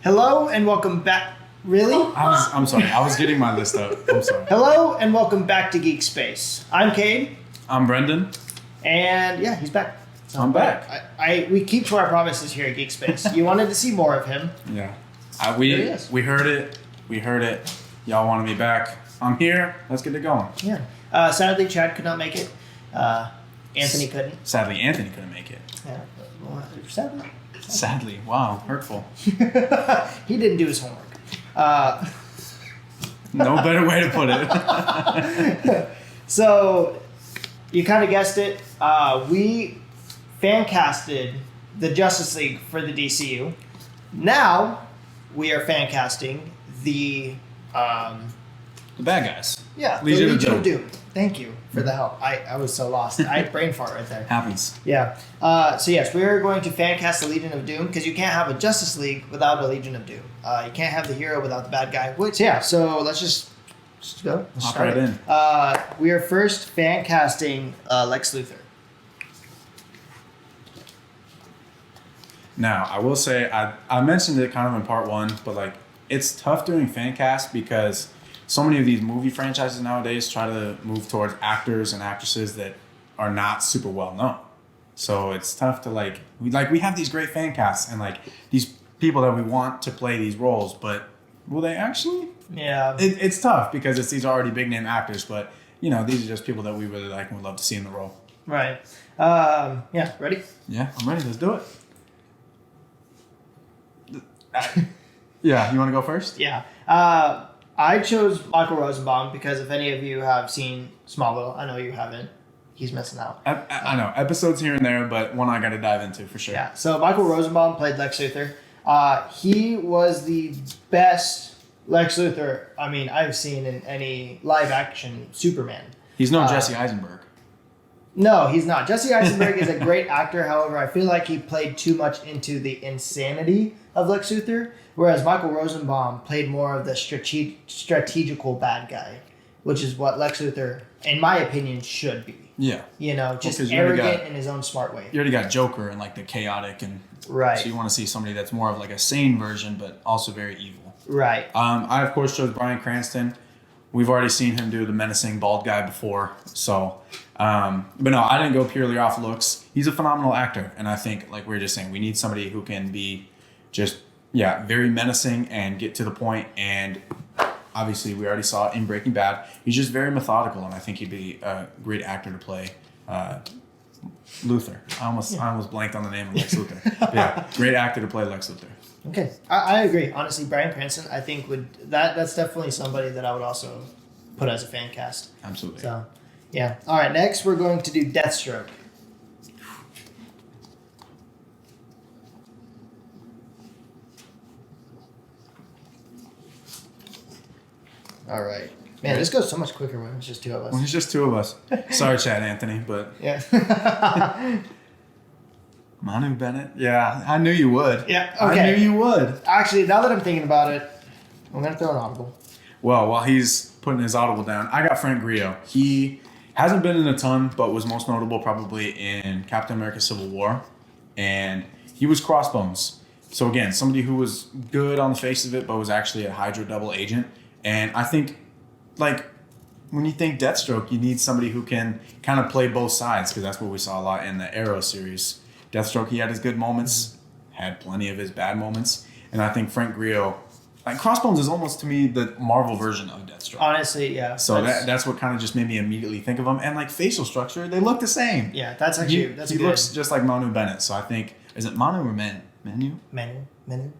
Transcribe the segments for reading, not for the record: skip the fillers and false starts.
Hello and welcome back. Really? I'm sorry. I was getting my list up. I'm sorry. Hello and welcome back to Geek Space. I'm Cade, I'm Brendan. and yeah, he's back. So I'm back. We keep to our promises here at Geek Space. You wanted to see more of him. Yeah. There he is. We heard it. We heard it. Y'all wanted me back. I'm here. Let's get it going. Yeah. Sadly, Chad could not make it. Anthony couldn't. Sadly, Anthony couldn't make it. Yeah. Sadly. Sadly. Wow. Hurtful. He didn't do his homework. No better way to put it. So, you kind of guessed it. We fan casted the Justice League for the DCU. Now, we are fan casting the The bad guys. the Legion of Doom. Thank you for the help. I was so lost. I had brain fart right there. Happens. Yeah. So yes, we're going to fan cast the Legion of Doom because you can't have a Justice League without a Legion of Doom. You can't have the hero without the bad guy. So let's just go. Let's Hop start right it. in. We are first fan casting Lex Luthor. Now, I will say, I mentioned it kind of in part one, but like, it's tough doing fan cast because so many of these movie franchises nowadays try to move towards actors and actresses that are not super well known. So it's tough to we have these great fan casts and like these people that we want to play these roles, but will they actually? Yeah. It's tough because it's these already big name actors, but you know, these are just people that we really like and would love to see in the role. Right. Yeah. Ready? Yeah, I'm ready. Let's do it. Yeah, you want to go first? Yeah. I chose Michael Rosenbaum because if any of you have seen Smallville, I know you haven't. He's missing out. I know. Episodes here and there, but one I got to dive into for sure. Yeah. So Michael Rosenbaum played Lex Luthor. He was the best Lex Luthor I've seen in any live action Superman. He's no Jesse Eisenberg. No, he's not. Jesse Eisenberg is a great actor. However, I feel like he played too much into the insanity of Lex Luthor, whereas Michael Rosenbaum played more of the strategical bad guy, which is what Lex Luthor, in my opinion, should be. Yeah. You know, just you arrogant in his own smart way. You already got Joker and like the chaotic and Right. So you want to see somebody that's more of like a sane version, but also very evil. Right. I of course chose Bryan Cranston. We've already seen him do the menacing bald guy before, so. But no, I didn't go purely off looks. He's a phenomenal actor, and I think, like we were just saying, we need somebody who can be just, very menacing and get to the point. And obviously, we already saw it in Breaking Bad. He's just very methodical, and I think he'd be a great actor to play Luthor. I almost blanked on the name of Lex Luthor. But yeah, great actor to play Lex Luthor. Okay, I agree. Honestly, Bryan Cranston, I think that's definitely somebody that I would also put as a fan cast. Absolutely. So, yeah. All right, next we're going to do Deathstroke. All right. Man, this goes so much quicker when it's just two of us. Well, it's just two of us. Sorry, Chad Anthony, but Yeah. Manu Bennett. Yeah, I knew you would. Yeah, okay. I knew you would. Actually, now that I'm thinking about it, I'm going to throw an audible. Well, while he's putting his audible down, I got Frank Grillo. He hasn't been in a ton, but was most notable probably in Captain America Civil War. And he was Crossbones. So again, somebody who was good on the face of it, but was actually a Hydra double agent. And I think, when you think Deathstroke, you need somebody who can kind of play both sides, because that's what we saw a lot in the Arrow series. Deathstroke, he had his good moments, had plenty of his bad moments. And I think Frank Grillo, Crossbones is almost to me the Marvel version of Deathstroke. Honestly, yeah. So that's what kind of just made me immediately think of him. And facial structure, they look the same. Yeah, that's actually he looks just like Manu Bennett. So I think, is it Manu or Menu? Menu.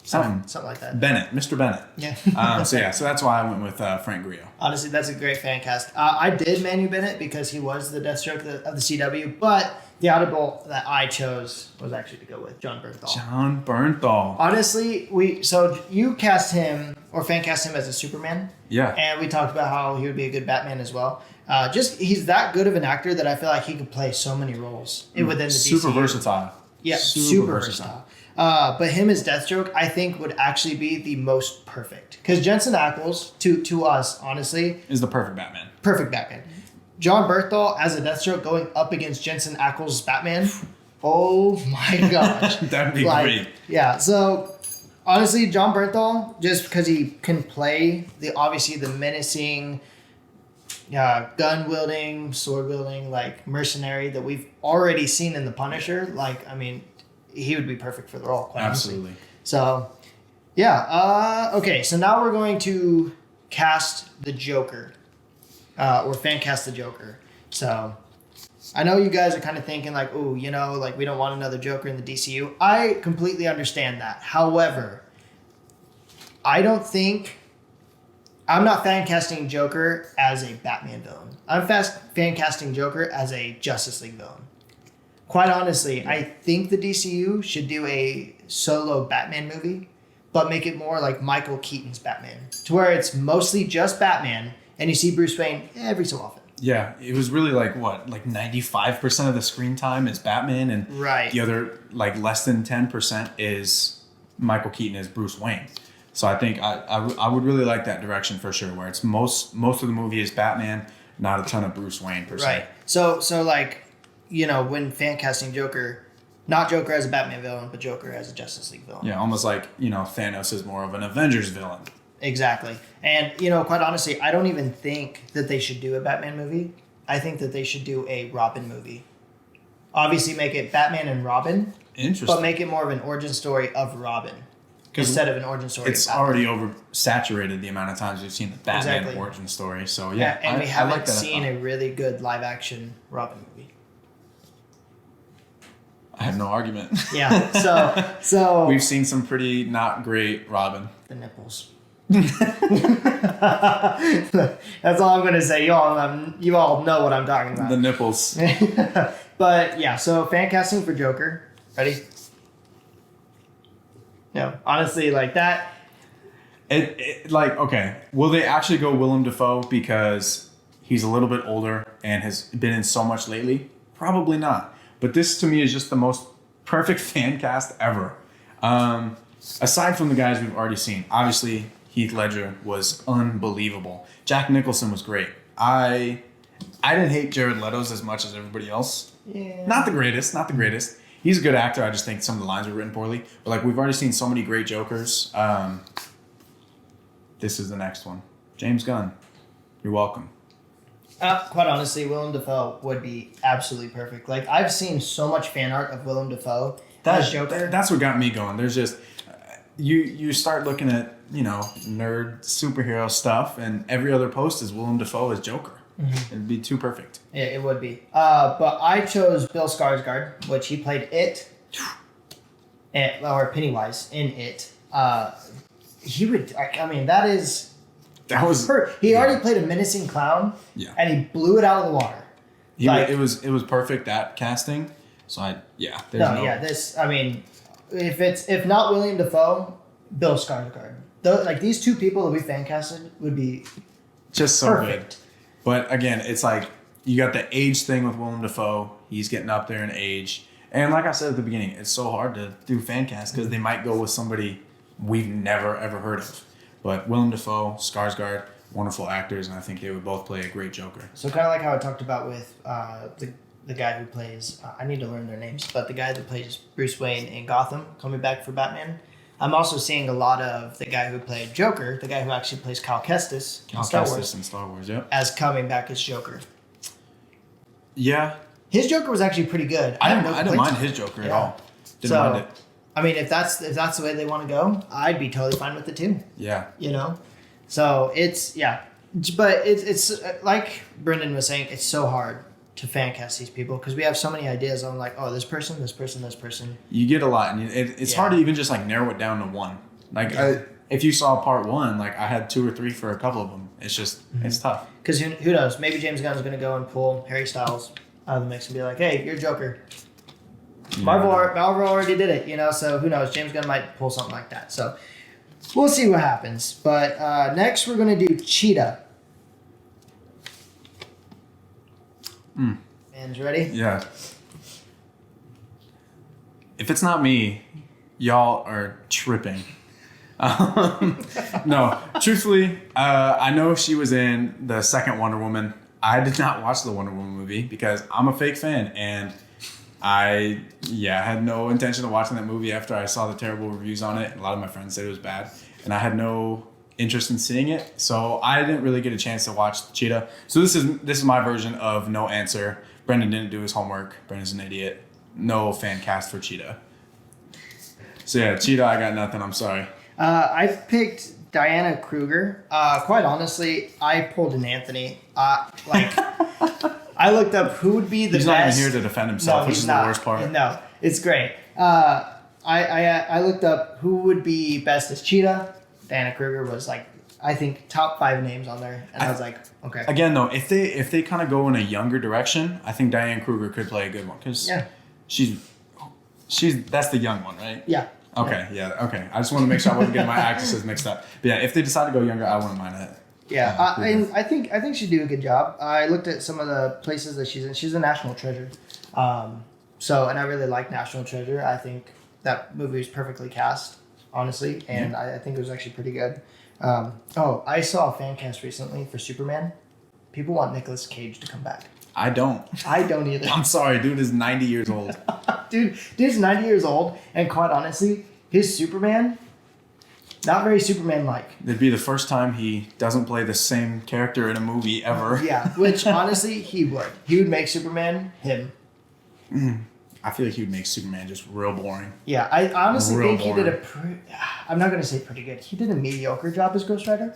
Something like that. Bennett, Mr. Bennett. Yeah. So that's why I went with Frank Grillo. Honestly, that's a great fan cast. I did Manu Bennett because he was the Deathstroke of the CW, but the audible that I chose was actually to go with Jon Bernthal. Jon Bernthal. Honestly, so you cast him or fan cast him as a Superman. Yeah. And we talked about how he would be a good Batman as well. He's that good of an actor that I feel like he could play so many roles within the DCU. Super versatile. Yeah, super versatile. But him as Deathstroke, I think, would actually be the most perfect. Because Jensen Ackles, to us, honestly, is the perfect Batman. Perfect Batman. Jon Bernthal as a Deathstroke going up against Jensen Ackles' Batman. Oh my gosh. That'd be great. Yeah, so honestly, John Bernthal, just because he can play the menacing, gun wielding, sword wielding, like mercenary that we've already seen in The Punisher. Like, I mean, he would be perfect for the role. Quite Absolutely. Honestly. So, yeah. Okay, so now we're going to cast the Joker, or fan cast the Joker. So, I know you guys are kind of thinking like, oh, you know, like we don't want another Joker in the DCU. I completely understand that. However, I'm not fan casting Joker as a Batman villain. I'm fan casting Joker as a Justice League villain. Quite honestly, I think the DCU should do a solo Batman movie, but make it more like Michael Keaton's Batman, to where it's mostly just Batman, and you see Bruce Wayne every so often. Yeah, it was really like 95% of the screen time is Batman, and Right. the other like less than 10% is Michael Keaton as Bruce Wayne. So I think I would really like that direction for sure, where it's most of the movie is Batman, not a ton of Bruce Wayne per se. Right. So like, you know, when fan casting Joker, not Joker as a Batman villain, but Joker as a Justice League villain. Yeah, almost like, you know, Thanos is more of an Avengers villain. Exactly. And, you know, quite honestly, I don't even think that they should do a Batman movie. I think that they should do a Robin movie. Obviously, make it Batman and Robin, Interesting. but make it more of an origin story of Robin instead of an origin story It's of Batman. already oversaturated the amount of times we've seen the Batman Exactly. origin story. So, Yeah, yeah. and we I haven't like that seen thought. a really good live-action Robin movie. I have no argument. Yeah, so We've seen some pretty not great Robin. the nipples. That's all I'm gonna say. You all know what I'm talking about. The nipples. But yeah, so fan casting for Joker. Ready? No, honestly, like that. Okay, will they actually go Willem Dafoe because he's a little bit older and has been in so much lately? Probably not. But this to me is just the most perfect fan cast ever. Aside from the guys we've already seen, obviously Heath Ledger was unbelievable. Jack Nicholson was great. I didn't hate Jared Leto's as much as everybody else. Yeah. Not the greatest. He's a good actor. I just think some of the lines were written poorly. But like we've already seen so many great Jokers. This is the next one. James Gunn. You're welcome. Quite honestly, Willem Dafoe would be absolutely perfect. Like, I've seen so much fan art of Willem Dafoe as Joker. That's what got me going. There's just you start looking at, you know, nerd superhero stuff, and every other post is Willem Dafoe as Joker. Mm-hmm. It'd be too perfect. Yeah, it would be. But I chose Bill Skarsgård, which he played It, or Pennywise in It. He would. I mean, that is. That was. He already played a menacing clown. Yeah. And he blew it out of the water. It was perfect, that casting. So This. I mean, if not William Dafoe, Bill Skarsgård. Like, these two people that we fan casted would be just so perfect. Good. But again, it's like you got the age thing with Willem Dafoe. He's getting up there in age, and like I said at the beginning, it's so hard to do fan cast because they might go with somebody we've never ever heard of. But Willem Dafoe, Skarsgård, wonderful actors, and I think they would both play a great Joker. So kind of like how I talked about with the guy who plays, I need to learn their names, but the guy that plays Bruce Wayne in Gotham coming back for Batman. I'm also seeing a lot of the guy who played Joker, the guy who actually plays Cal Kestis in Star Wars, yep. as coming back as Joker. Yeah. His Joker was actually pretty good. I didn't mind his Joker at all. Didn't mind it. I mean, if that's the way they want to go, I'd be totally fine with it too. Yeah. You know? So but it's like Brendan was saying, it's so hard to fan cast these people because we have so many ideas on like, oh, this person. You get a lot, and it's hard to even just like narrow it down to one. Like if you saw part one, like I had 2 or 3 for a couple of them. It's just it's tough. Because who knows? Maybe James Gunn's going to go and pull Harry Styles out of the mix and be like, hey, you're Joker. Marvel already did it, you know, so who knows? James Gunn might pull something like that. So we'll see what happens. But next we're going to do Cheetah. Fans ready? Yeah. If it's not me, y'all are tripping. No, truthfully, I know she was in the second Wonder Woman. I did not watch the Wonder Woman movie because I'm a fake fan, and I had no intention of watching that movie after I saw the terrible reviews on it. A lot of my friends said it was bad, and I had no interest in seeing it, so I didn't really get a chance to watch Cheetah. So this is my version of no answer. Brendan didn't do his homework. Brendan's an idiot. No fan cast for Cheetah. So yeah, Cheetah, I got nothing. I'm sorry. I picked Diana Kruger. Quite honestly, I pulled an Anthony. I looked up who would be the He's best. not even here to defend himself, which is the worst part. No, it's great. I looked up who would be best as Cheetah. Diana Kruger was like, I think, top 5 names on there, and I was like, okay. Again, though, if they kind of go in a younger direction, I think Diane Kruger could play a good one because she's that's the young one, right? Yeah. Okay. Yeah. Okay. I just want to make sure I wasn't getting my actresses mixed up. But yeah, if they decide to go younger, I wouldn't mind that. Yeah, and I think she'd do a good job. I looked at some of the places that she's in. She's a National Treasure, and I really like National Treasure. I think that movie was perfectly cast, honestly, and I think it was actually pretty good. I saw a fan cast recently for Superman. People want Nicolas Cage to come back. I don't. I don't either. I'm sorry, dude is 90 years old. Dude's 90 years old, and quite honestly, his Superman, not very Superman-like. It'd be the first time he doesn't play the same character in a movie ever. Yeah, which honestly, he would. He would make Superman him. I feel like he would make Superman just real boring. Yeah, I honestly Real think he did I'm not going to say pretty good. He did a mediocre job as Ghost Rider.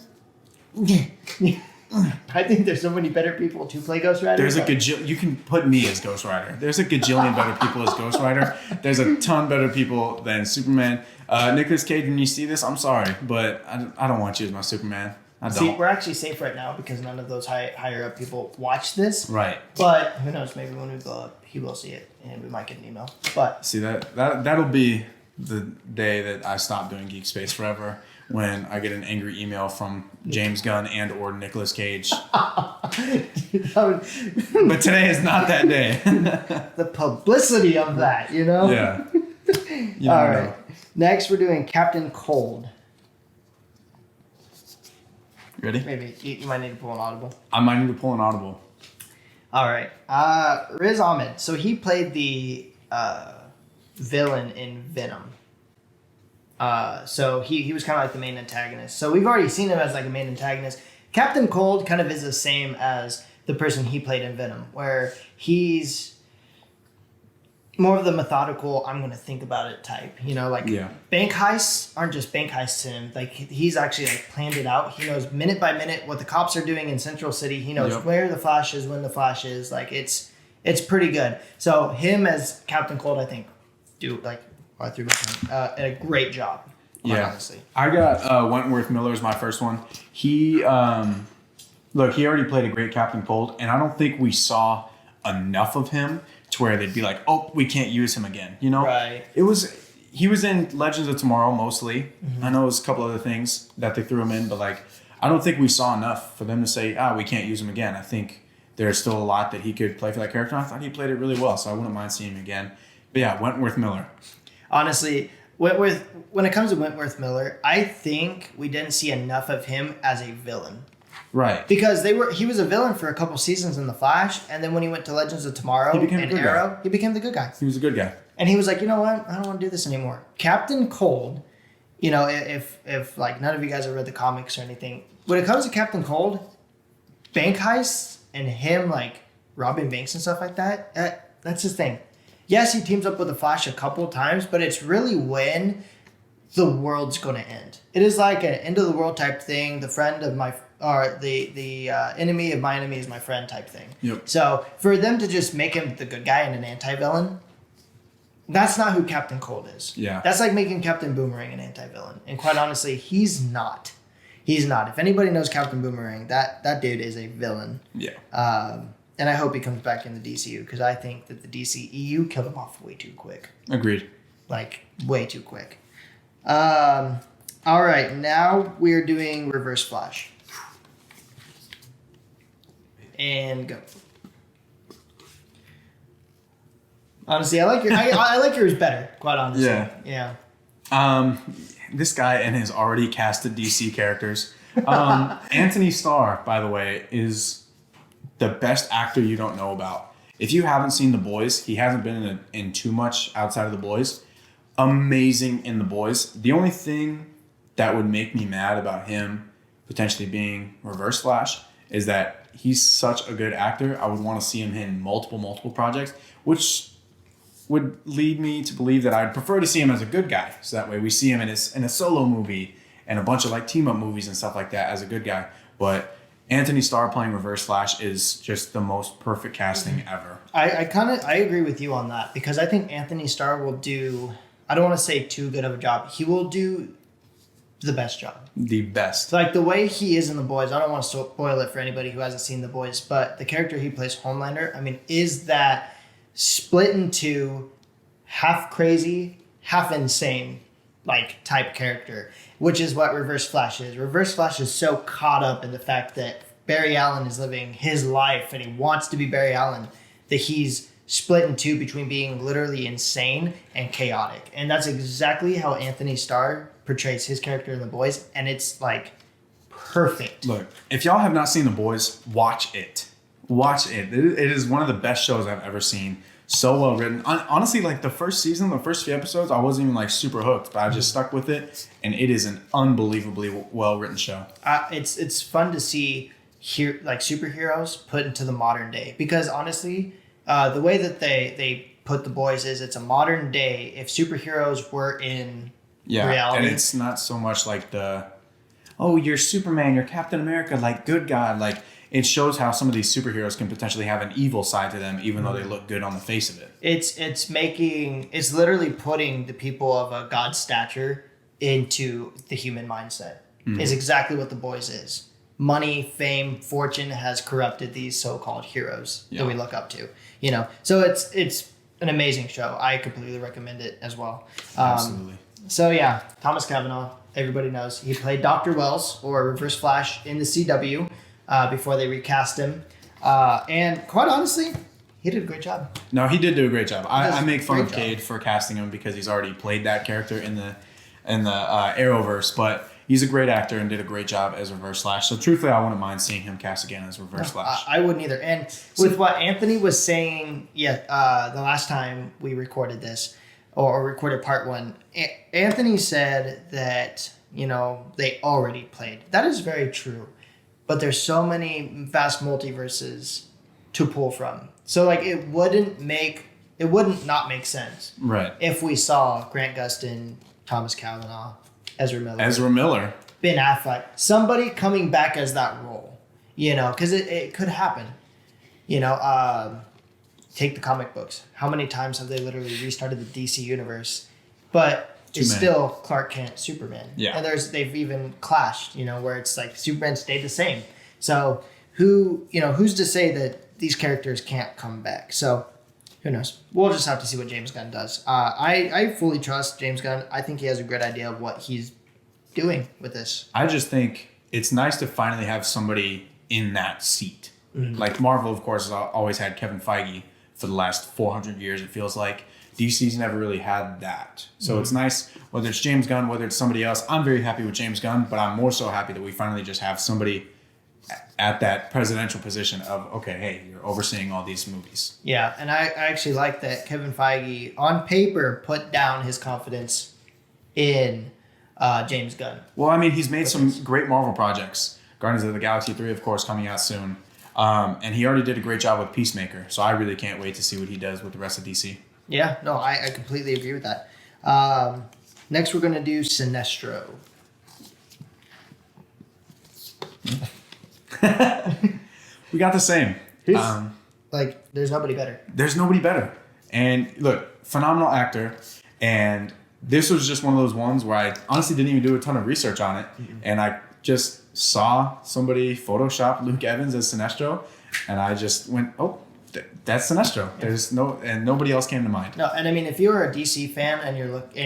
I think there's so many better people to play Ghost Rider. There's you can put me as Ghost Rider. There's a gajillion better people as Ghost Rider. There's a ton better people than Superman. Nicolas Cage, when you see this, I'm sorry, but I don't want you as my Superman. I don't. See, we're actually safe right now because none of those higher up people watch this. Right. But who knows? Maybe when we blow up, he will see it, and we might get an email. But see that'll be the day that I stop doing Geek Space forever. When I get an angry email from James Gunn and or Nicolas Cage. But today is not that day. The publicity of that, you know? Yeah. All right. Next, we're doing Captain Cold. Ready? Maybe. You might need to pull an audible. I might need to pull an audible. All right. Riz Ahmed. So he played the villain in Venom. So he was kind of like the main antagonist. So we've already seen him as like a main antagonist. Captain Cold kind of is the same as the person he played in Venom, where he's more of the methodical, I'm going to think about it type. You know, like bank heists aren't just bank heists to him. Like he's actually like planned it out. He knows minute by minute what the cops are doing in Central City. He knows where the Flash is, when the Flash is. Like it's pretty good. So him as Captain Cold, I think, a great job. Honestly. I got Wentworth Miller as my first one. He already played a great Captain Cold, and I don't think we saw enough of him to where they'd be like, oh, we can't use him again. You know, right? He was in Legends of Tomorrow mostly. Mm-hmm. I know there's a couple other things that they threw him in, but like I don't think we saw enough for them to say, we can't use him again. I think there's still a lot that he could play for that character. I thought he played it really well, so I wouldn't mind seeing him again. But yeah, Wentworth Miller. Honestly, when it comes to Wentworth Miller, I think we didn't see enough of him as a villain. Right. Because he was a villain for a couple seasons in The Flash, and then when he went to Legends of Tomorrow and Arrow, he became the good guy. He was a good guy. And he was like, you know what? I don't want to do this anymore. Captain Cold, you know, if like none of you guys have read the comics or anything, when it comes to Captain Cold, bank heists and him like robbing banks and stuff like that, that's his thing. Yes, he teams up with the Flash a couple of times, but it's really when the world's going to end. It is like an end of the world type thing. The friend of my, or the enemy of my enemy is my friend type thing. Yep. So for them to just make him the good guy and an anti-villain, that's not who Captain Cold is. Yeah. That's like making Captain Boomerang an anti-villain. And quite honestly, he's not. He's not. If anybody knows Captain Boomerang, that dude is a villain. Yeah. And I hope he comes back in the DCU because I think that the DCEU killed him off way too quick. Agreed. Like, way too quick. All right, now we're doing Reverse Flash. And go. Honestly, I like yours better, quite honestly. Yeah. This guy and his already casted DC characters. Anthony Starr, by the way, is the best actor you don't know about. If you haven't seen The Boys, he hasn't been in too much outside of The Boys. Amazing in The Boys. The only thing that would make me mad about him potentially being Reverse Flash is that he's such a good actor. I would want to see him in multiple projects, which would lead me to believe that I'd prefer to see him as a good guy. So that way we see him in a solo movie and a bunch of like team up movies and stuff like that as a good guy. But Anthony Starr playing Reverse Flash is just the most perfect casting ever. I agree with you on that, because I think Anthony Starr will do, I don't want to say too good of a job. He will do the best job. The best. Like the way he is in The Boys, I don't want to spoil it for anybody who hasn't seen The Boys, but the character he plays, Homelander, I mean, is that split into half crazy, half insane, like type character, which is what Reverse Flash is. Reverse Flash is so caught up in the fact that Barry Allen is living his life and he wants to be Barry Allen that he's split in two between being literally insane and chaotic. And that's exactly how Anthony Starr portrays his character in The Boys, and it's like perfect. Look, if y'all have not seen The Boys, watch it. Watch it. It is one of the best shows I've ever seen. So well written. Honestly, like the first season, the first few episodes, I wasn't even like super hooked, but I just stuck with it, and it is an unbelievably well written show. It's fun to see like superheroes put into the modern day, because honestly, the way that they put The Boys is it's a modern day. If superheroes were in reality, and it's not so much like you're Superman, you're Captain America, like good guy, like. It shows how some of these superheroes can potentially have an evil side to them, even though they look good on the face of it. It's literally putting the people of a god stature into the human mindset. Is exactly what The Boys is. Money, fame, fortune has corrupted these so-called heroes that we look up to. You know, so it's an amazing show. I completely recommend it as well. Absolutely. So yeah, Thomas Cavanaugh, everybody knows he played Dr. Wells or Reverse Flash in the CW. Before they recast him. And quite honestly, he did a great job. No, he did do a great job. I make fun of Cade for casting him because he's already played that character in the Arrowverse, but he's a great actor and did a great job as Reverse Flash. So truthfully, I wouldn't mind seeing him cast again as Reverse Flash. I wouldn't either. And with what Anthony was saying, the last time we recorded this, or recorded part one, Anthony said that, they already played. That is very true. But there's so many vast multiverses to pull from. So like it wouldn't not make sense. Right. If we saw Grant Gustin, Thomas Cavanaugh, Ezra Miller, Ben Affleck, somebody coming back as that role, because it could happen. Take the comic books. How many times have they literally restarted the DC universe? But it's still Clark Kent, Superman. Yeah. And they've even clashed, where it's like Superman stayed the same. So who's to say that these characters can't come back? So who knows? We'll just have to see what James Gunn does. I fully trust James Gunn. I think he has a great idea of what he's doing with this. I just think it's nice to finally have somebody in that seat. Mm-hmm. Like Marvel, of course, has always had Kevin Feige for the last 400 years, it feels like. DC's never really had that. So it's nice, whether it's James Gunn, whether it's somebody else. I'm very happy with James Gunn, but I'm more so happy that we finally just have somebody at that presidential position of, okay, hey, you're overseeing all these movies. Yeah, and I actually like that Kevin Feige, on paper, put down his confidence in James Gunn. Well, I mean, he's made some great Marvel projects. Guardians of the Galaxy 3, of course, coming out soon. And he already did a great job with Peacemaker, so I really can't wait to see what he does with the rest of DC. Yeah, no, I completely agree with that. Next, we're going to do Sinestro. We got the same. There's nobody better. There's nobody better. And look, phenomenal actor. And this was just one of those ones where I honestly didn't even do a ton of research on it. Mm-hmm. And I just saw somebody Photoshop Luke Evans as Sinestro. And I just went, oh, that's Sinestro. Yeah. And nobody else came to mind. No, and I mean, if you're a DC fan and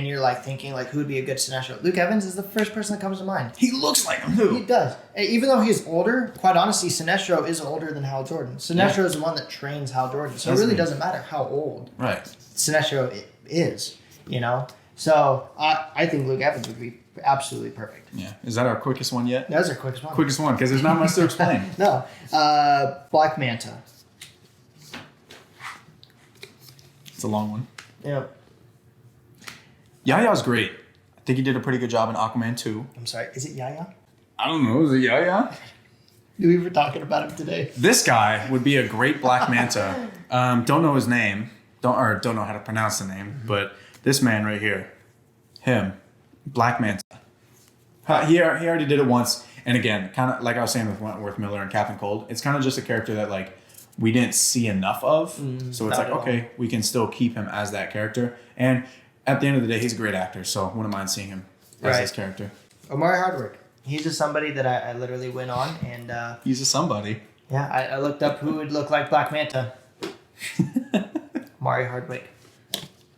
you're like thinking like who would be a good Sinestro, Luke Evans is the first person that comes to mind. He looks like him too. He does. Even though he's older, quite honestly, Sinestro is older than Hal Jordan. Sinestro is the one that trains Hal Jordan, so it really doesn't matter how old Sinestro is. So I think Luke Evans would be absolutely perfect. Yeah. Is that our quickest one yet? That's our quickest one. Quickest one because there's not much to explain. No. Black Manta. It's a long one. Yeah. Yaya's great. I think he did a pretty good job in Aquaman 2. I'm sorry. Is it Yaya? I don't know. Is it Yaya? We were talking about him today. This guy would be a great Black Manta. Don't know his name. Don't know how to pronounce the name. But this man right here, him, Black Manta. He already did it once. And again, kind of like I was saying with Wentworth Miller and Captain Cold, it's kind of just a character that like we didn't see enough of. So it's like, okay, we can still keep him as that character. And at the end of the day, he's a great actor. So wouldn't mind seeing him as his character. Omari Hardwick. He's just somebody that I literally went on and He's a somebody. yeah, I looked up who would look like Black Manta. Omari Hardwick.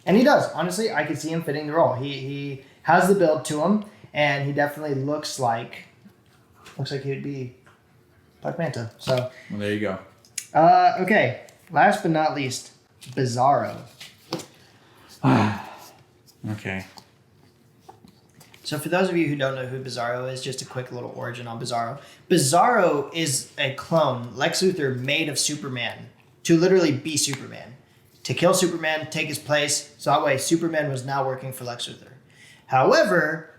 And he does. Honestly, I could see him fitting the role. He has the build to him, and he definitely looks like he would be Black Manta. So Well, there you go. okay. Last but not least, Bizarro. Okay. So for those of you who don't know who Bizarro is, just a quick little origin on Bizarro. Bizarro is a clone, Lex Luthor made of Superman, to literally be Superman. To kill Superman, take his place, so that way Superman was now working for Lex Luthor. However,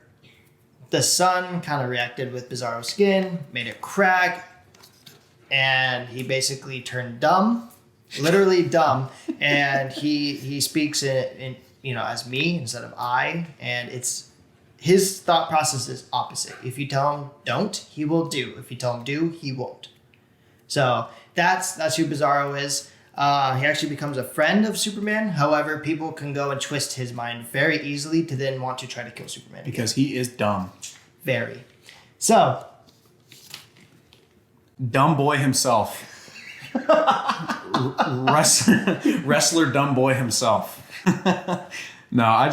the sun kind of reacted with Bizarro's skin, made it crack, and he basically turned dumb, literally dumb, and he speaks in as me instead of I, and it's his thought process is opposite. If you tell him don't, he will do. If you tell him do, he won't. So that's who Bizarro is. He actually becomes a friend of Superman. However, people can go and twist his mind very easily to then want to try to kill Superman. Because he is dumb. Very. So. Dumb boy himself. Wrestler dumb boy himself. No, I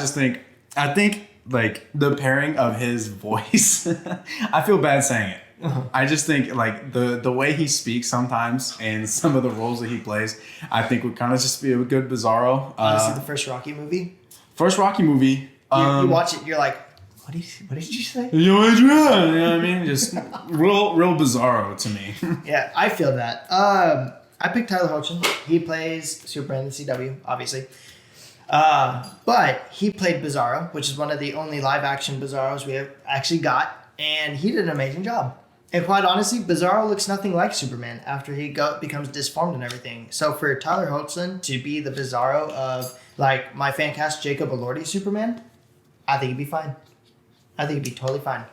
think like the pairing of his voice, I feel bad saying it. I just think like the way he speaks sometimes and some of the roles that he plays, I think would kind of just be a good Bizarro. Honestly, the first Rocky movie. First Rocky movie. You watch it, you're like, what did you say? Yo, Adrian, you know what I mean? Just real Bizarro to me. Yeah, I feel that. I picked Tyler Hoechlin. He plays Superman in the CW, obviously. But he played Bizarro, which is one of the only live-action Bizarros we have actually got, and he did an amazing job. And quite honestly, Bizarro looks nothing like Superman after he becomes disformed and everything. So for Tyler Hoechlin to be the Bizarro of, like, my fan cast Jacob Elordi Superman, I think he'd be fine. I think he'd be totally fine.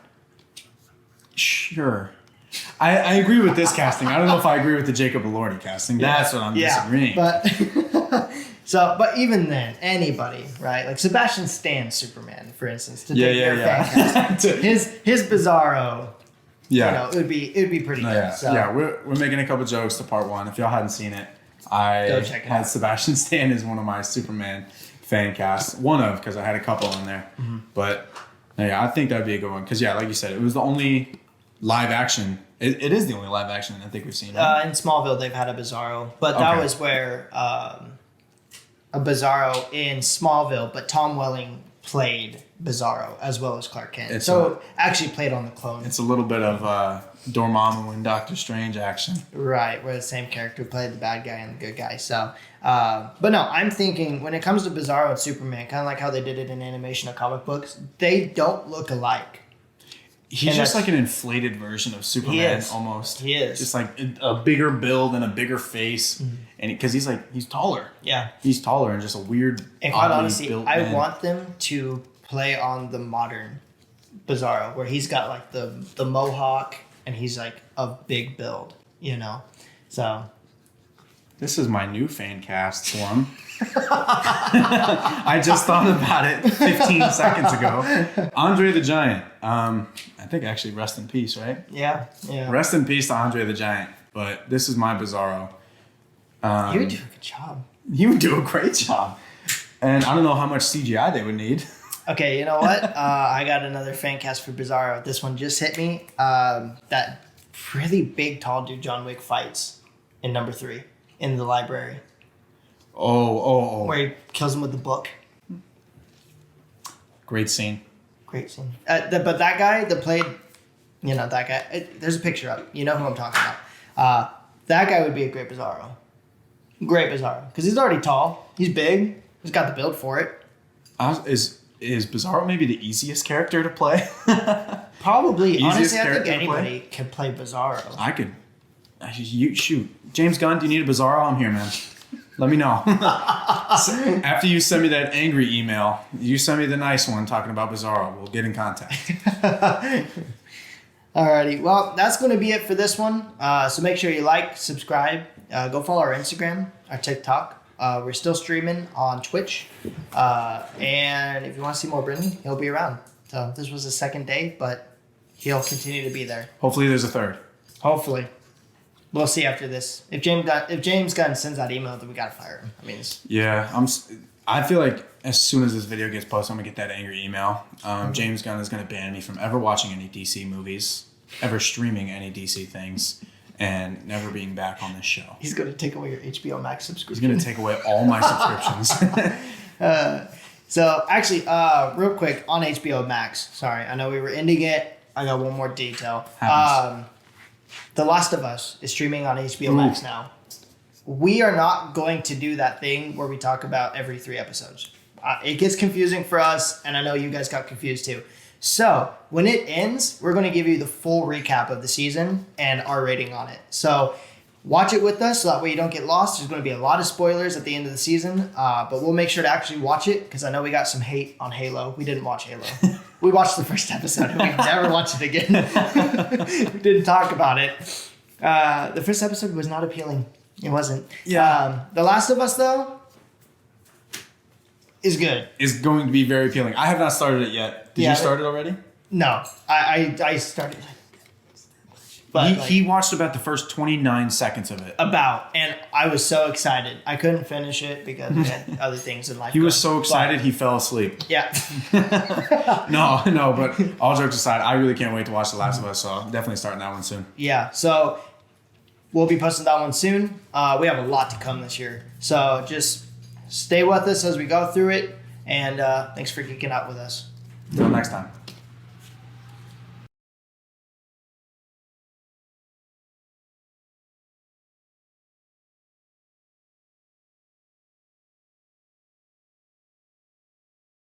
Sure. I agree with this casting. I don't know if I agree with the Jacob Elordi casting. That's what I'm disagreeing. But but even then, anybody, right? Like Sebastian Stan's Superman, for instance, to take their fan cast. his Bizarro, it would be pretty good. Yeah, So. yeah. We're making a couple jokes to part one. If y'all hadn't seen it, I Go check it had out. Sebastian Stan as one of my Superman fan casts. One of, because I had a couple in there. Mm-hmm. But yeah, I think that'd be a good one. Because yeah, like you said, it was the only live action. It is the only live action I think we've seen. Right? In Smallville, they've had a Bizarro, but that was where a Bizarro in Smallville, but Tom Welling played Bizarro as well as Clark Kent. Actually played on the clone. It's a little bit of Dormammu and Doctor Strange action. Right, where the same character played the bad guy and the good guy. So, but no, I'm thinking when it comes to Bizarro and Superman, kind of like how they did it in animation or comic books, they don't look alike. He's just like an inflated version of Superman almost. He is. Just like a bigger build and a bigger face. Mm-hmm. And because he's taller. Yeah. He's taller and just a weird, and quite honestly, I want them to play on the modern Bizarro where he's got like the mohawk and he's like a big build, So. This is my new fan cast for him. I just thought about it 15 seconds ago. Andre the Giant. I think actually rest in peace, right? Yeah. Rest in peace to Andre the Giant. But this is my Bizarro. He would do a good job. He would do a great job. And I don't know how much CGI they would need. Okay, you know what? I got another fan cast for Bizarro. This one just hit me. That really big, tall dude John Wick fights in number 3 in the library. Oh. Where he kills him with the book. Great scene. Great scene. But that guy that played, that guy, there's a picture up. You know who I'm talking about. That guy would be a great Bizarro. Great Bizarro. Because he's already tall. He's big. He's got the build for it. Is Bizarro maybe the easiest character to play? Probably. Easiest Honestly, I think character to anybody can play Bizarro. I could. You shoot. James Gunn, do you need a Bizarro? I'm here, man. Let me know. After you send me that angry email, you send me the nice one talking about Bizarro. We'll get in contact. Alrighty. Well, that's going to be it for this one. So make sure you like, subscribe, go follow our Instagram, our TikTok. We're still streaming on Twitch. And if you want to see more Brittany, he'll be around. So this was the second day, but he'll continue to be there. Hopefully there's a third. Hopefully. We'll see after this. If James Gunn sends that email, then we got to fire him. I mean, Yeah, I feel like as soon as this video gets posted, I'm going to get that angry email. James Gunn is going to ban me from ever watching any DC movies, ever streaming any DC things, and never being back on this show. he's going to take away your HBO Max He's subscription. going to take away all my subscriptions. So actually, real quick on HBO Max. Sorry, I know we were ending it. I got one more detail. Happens. The Last of Us is streaming on HBO Max now. We are not going to do that thing where we talk about every 3 episodes. It gets confusing for us, and I know you guys got confused too. So when it ends, we're going to give you the full recap of the season and our rating on it. So watch it with us so that way you don't get lost. There's going to be a lot of spoilers at the end of the season, but we'll make sure to actually watch it because I know we got some hate on Halo. We didn't watch Halo. We watched the first episode and we never watched it again. We didn't talk about it. The first episode was not appealing. It wasn't. Yeah. The Last of Us, though, is good. Is going to be very appealing. I have not started it yet. Did Yeah, you start it already? No. I started. But He watched about the first 29 seconds of it. and I was so excited. I couldn't finish it because we had other things in life. He was going. so excited he fell asleep. But, yeah. No, but all jokes aside, I really can't wait to watch The Last of Us, so I'm definitely starting that one soon. Yeah. So we'll be posting that one soon. We have a lot to come this year. So just stay with us as we go through it. And thanks for geeking out with us. Until next time.